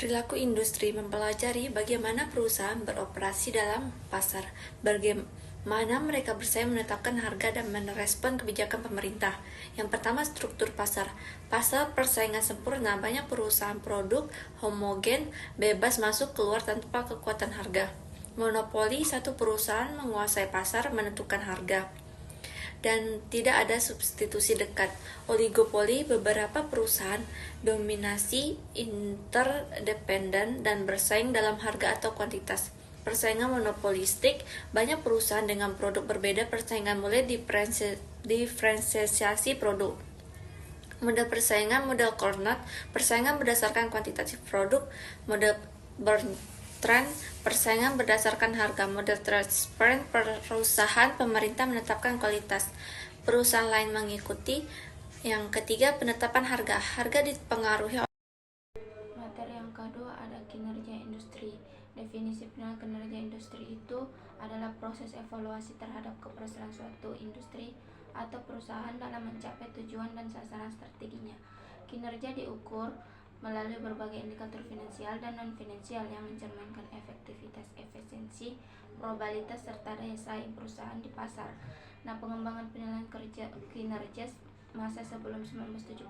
Perilaku industri mempelajari bagaimana perusahaan beroperasi dalam pasar, bagaimana mereka bersaing menetapkan harga dan merespon kebijakan pemerintah. Yang pertama, struktur pasar. Pasar persaingan sempurna, banyak perusahaan produk homogen, bebas masuk keluar tanpa kekuatan harga. Monopoli, satu perusahaan menguasai pasar, menentukan harga dan tidak ada substitusi dekat. Oligopoli, beberapa perusahaan dominasi interdependen dan bersaing dalam harga atau kuantitas. Persaingan monopolistik, banyak perusahaan dengan produk berbeda, persaingan mulai diferensiasi produk. Model persaingan, model Carnot, persaingan berdasarkan kuantitatif produk. Model Bertrand, persaingan berdasarkan harga. Model transparent, perusahaan pemerintah menetapkan kualitas, perusahaan lain mengikuti. Yang ketiga, penetapan harga. Harga dipengaruhi oleh Materi yang kedua ada kinerja industri. Definisi final kinerja industri itu adalah proses evaluasi terhadap keberhasilan suatu industri atau perusahaan dalam mencapai tujuan dan sasaran strateginya. Kinerja diukur melalui berbagai indikator finansial dan non-finansial yang mencerminkan efektivitas, efisiensi, probabilitas, serta daya saing perusahaan di pasar. Nah, pengembangan penilaian kinerja masa sebelum 1970,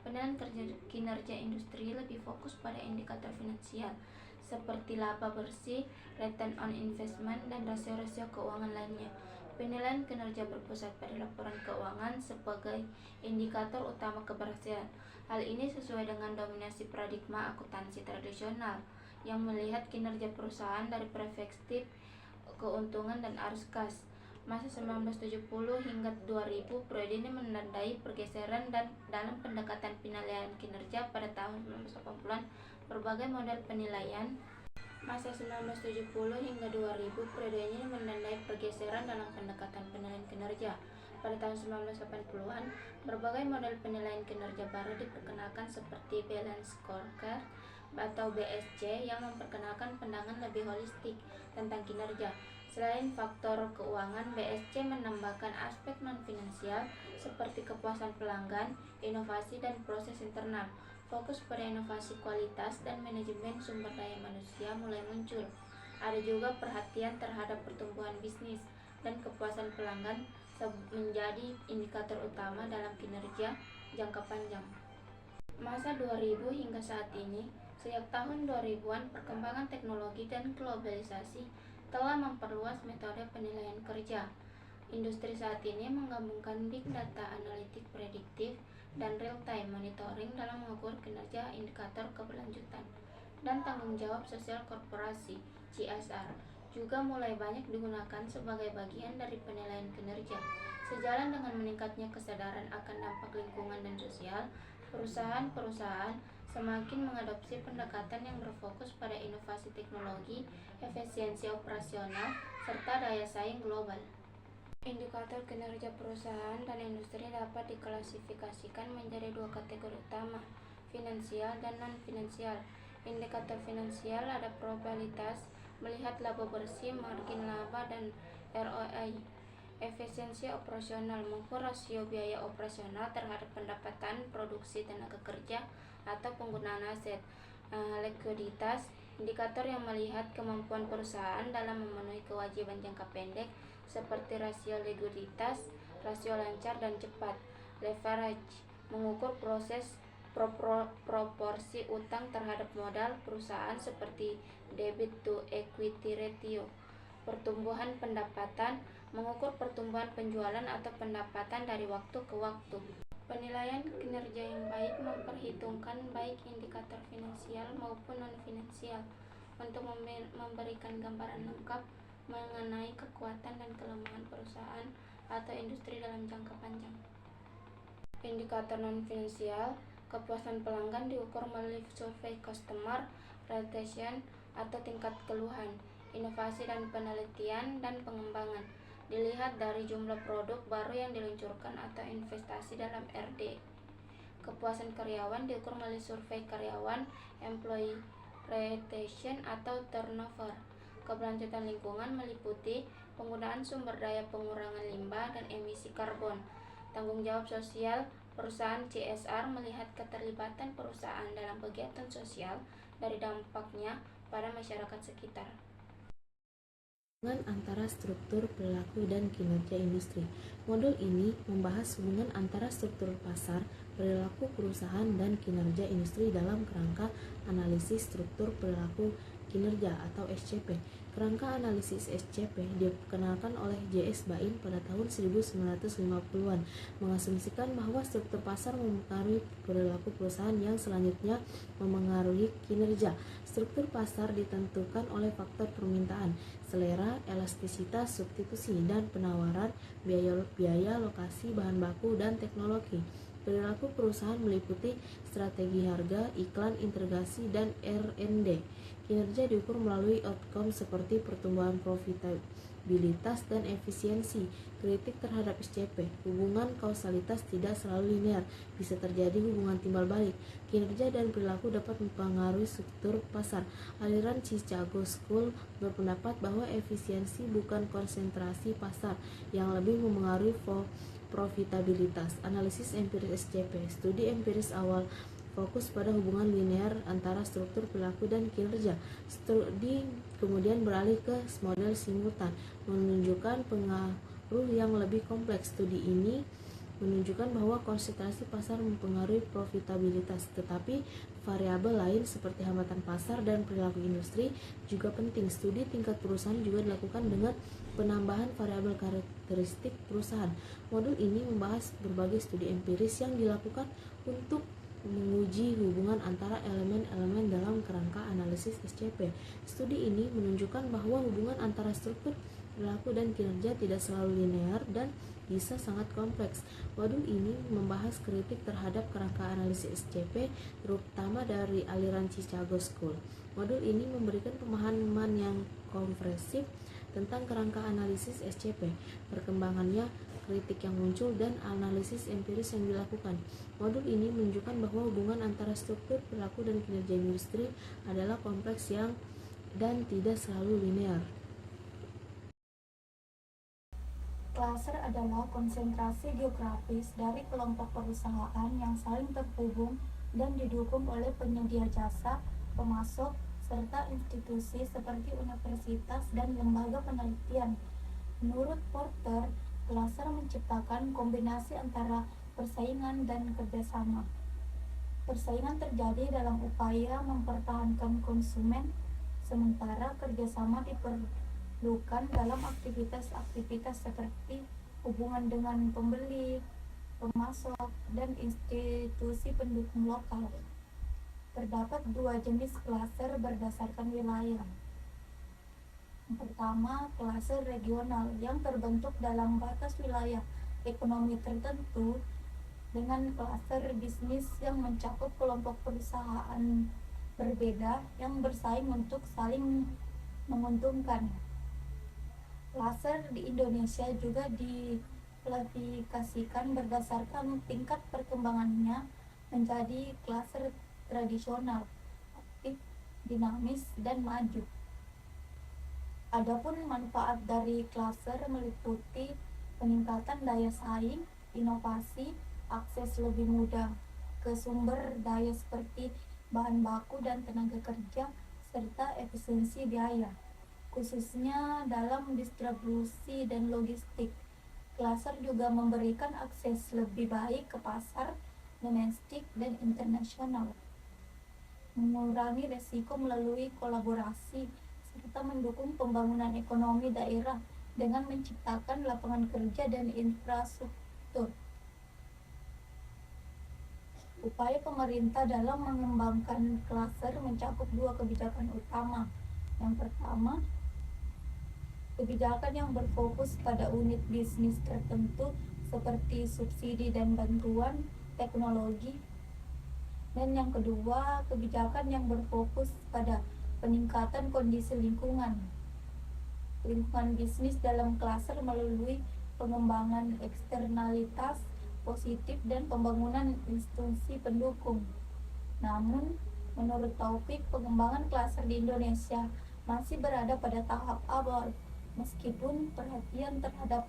penilaian kinerja industri lebih fokus pada indikator finansial seperti laba bersih, return on investment, dan rasio-rasio keuangan lainnya. Penilaian kinerja berpusat pada laporan keuangan sebagai indikator utama keberhasilan. Hal ini sesuai dengan dominasi paradigma akuntansi tradisional yang melihat kinerja perusahaan dari perspektif keuntungan dan arus kas. Masa 1970 hingga 2000, periode ini menandai pergeseran dan dalam pendekatan penilaian kinerja. Pada tahun 1980-an, berbagai model penilaian. Masa 1970 hingga 2000, periode ini menandai pergeseran dalam pendekatan penilaian kinerja. Pada tahun 1980-an, berbagai model penilaian kinerja baru diperkenalkan seperti Balance Scorecard atau BSC yang memperkenalkan pandangan lebih holistik tentang kinerja. Selain faktor keuangan, BSC menambahkan aspek non-finansial seperti kepuasan pelanggan, inovasi, dan proses internal. Fokus pada inovasi, kualitas, dan manajemen sumber daya manusia mulai muncul. Ada juga perhatian terhadap pertumbuhan bisnis dan kepuasan pelanggan menjadi indikator utama dalam kinerja jangka panjang. Masa 2000 hingga saat ini, sejak tahun 2000-an, perkembangan teknologi dan globalisasi telah memperluas metode penilaian kerja. Industri saat ini menggabungkan big data, analitik prediktif, dan real-time monitoring dalam mengukur kinerja, indikator keberlanjutan, dan tanggung jawab sosial korporasi (CSR) juga mulai banyak digunakan sebagai bagian dari penilaian kinerja. Sejalan dengan meningkatnya kesadaran akan dampak lingkungan dan sosial, perusahaan-perusahaan semakin mengadopsi pendekatan yang berfokus pada inovasi teknologi, efisiensi operasional, serta daya saing global. Indikator kinerja perusahaan dan industri dapat diklasifikasikan menjadi dua kategori utama, finansial dan non-finansial. Indikator finansial ada probabilitas, melihat laba bersih, margin laba, dan ROI. Efisiensi operasional, mengukur rasio biaya operasional terhadap pendapatan, produksi tenaga kerja, atau penggunaan aset. Likuiditas, indikator yang melihat kemampuan perusahaan dalam memenuhi kewajiban jangka pendek seperti rasio likuiditas, rasio lancar dan cepat. Leverage, mengukur proporsi utang terhadap modal perusahaan seperti debit to equity ratio. Pertumbuhan pendapatan, mengukur pertumbuhan penjualan atau pendapatan dari waktu ke waktu. Penilaian kinerja yang baik memperhitungkan baik indikator finansial maupun non-finansial untuk memberikan gambaran lengkap mengenai kekuatan dan kelemahan perusahaan atau industri dalam jangka panjang. Indikator non-finansial, kepuasan pelanggan diukur melalui survei customer retention atau tingkat keluhan. Inovasi dan penelitian dan pengembangan dilihat dari jumlah produk baru yang diluncurkan atau investasi dalam R&D. Kepuasan karyawan diukur melalui survei karyawan, employee retention atau turnover. Keberlanjutan lingkungan meliputi penggunaan sumber daya, pengurangan limbah dan emisi karbon. Tanggung jawab sosial perusahaan, CSR, melihat keterlibatan perusahaan dalam kegiatan sosial dari dampaknya pada masyarakat sekitar. Hubungan antara struktur, perilaku, dan kinerja industri. Modul ini membahas hubungan antara struktur pasar, perilaku perusahaan, dan kinerja industri dalam kerangka analisis struktur perilaku kinerja atau SCP. Kerangka analisis SCP dikenalkan oleh J.S. Bain pada tahun 1950-an, mengasumsikan bahwa struktur pasar mempengaruhi perilaku perusahaan yang selanjutnya memengaruhi kinerja. Struktur pasar ditentukan oleh faktor permintaan, selera, elastisitas, substitusi, dan penawaran, biaya lokasi, bahan baku, dan teknologi. Perilaku perusahaan meliputi strategi harga, iklan, integrasi, dan R&D. Kinerja diukur melalui outcome seperti pertumbuhan profitabilitas dan efisiensi. Kritik terhadap SCP. Hubungan kausalitas tidak selalu linear, bisa terjadi hubungan timbal balik. Kinerja dan perilaku dapat mempengaruhi struktur pasar. Aliran Chicago School berpendapat bahwa efisiensi bukan konsentrasi pasar yang lebih memengaruhi profitabilitas. Analisis empiris SCP. Studi empiris awal fokus pada hubungan linear antara struktur, perilaku, dan kinerja. Studi kemudian beralih ke model simultan, menunjukkan pengaruh yang lebih kompleks. Studi ini menunjukkan bahwa konsentrasi pasar mempengaruhi profitabilitas, tetapi variabel lain seperti hambatan pasar dan perilaku industri juga penting. Studi tingkat perusahaan juga dilakukan dengan penambahan variabel karakteristik perusahaan. Modul ini membahas berbagai studi empiris yang dilakukan untuk menguji hubungan antara elemen-elemen dalam kerangka analisis SCP. Studi ini menunjukkan bahwa hubungan antara struktur, perilaku, dan kinerja tidak selalu linear dan bisa sangat kompleks. Modul ini membahas kritik terhadap kerangka analisis SCP, terutama dari aliran Chicago School. Modul ini memberikan pemahaman yang komprehensif tentang kerangka analisis SCP, perkembangannya, kritik yang muncul, dan analisis empiris yang dilakukan. Modul ini menunjukkan bahwa hubungan antara struktur, perilaku, dan kinerja industri adalah kompleks dan tidak selalu linear. Klaster adalah konsentrasi geografis dari kelompok perusahaan yang saling terhubung dan didukung oleh penyedia jasa, pemasok, serta institusi seperti universitas dan lembaga penelitian. Menurut Porter, klaster menciptakan kombinasi antara persaingan dan kerjasama. Persaingan terjadi dalam upaya mempertahankan konsumen, sementara kerjasama diperlukan dalam aktivitas-aktivitas seperti hubungan dengan pembeli, pemasok, dan institusi pendukung lokal. Terdapat dua jenis klaster berdasarkan wilayah. Yang pertama, klaster regional yang terbentuk dalam batas wilayah ekonomi tertentu, dengan klaster bisnis yang mencakup kelompok perusahaan berbeda yang bersaing untuk saling menguntungkan. Klaster di Indonesia juga diklasifikasikan berdasarkan tingkat perkembangannya menjadi klaster tradisional, aktif, dinamis, dan maju. Adapun manfaat dari klaster meliputi peningkatan daya saing, inovasi, akses lebih mudah ke sumber daya seperti bahan baku dan tenaga kerja, serta efisiensi biaya, khususnya dalam distribusi dan logistik. Klaster juga memberikan akses lebih baik ke pasar domestik dan internasional, mengurangi resiko melalui kolaborasi, serta mendukung pembangunan ekonomi daerah dengan menciptakan lapangan kerja dan infrastruktur. Upaya pemerintah dalam mengembangkan klaster mencakup dua kebijakan utama. Yang pertama, kebijakan yang berfokus pada unit bisnis tertentu seperti subsidi dan bantuan teknologi. Dan yang kedua, kebijakan yang berfokus pada peningkatan kondisi lingkungan bisnis dalam klaster melalui pengembangan eksternalitas positif dan pembangunan institusi pendukung. Namun, menurut Taufik, pengembangan klaster di Indonesia masih berada pada tahap awal, meskipun perhatian terhadap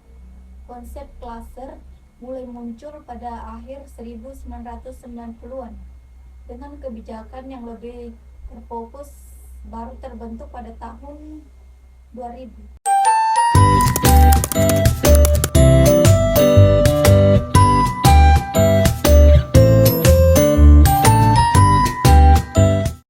konsep klaster mulai muncul pada akhir 1990-an dengan kebijakan yang lebih terfokus baru terbentuk pada tahun 2000.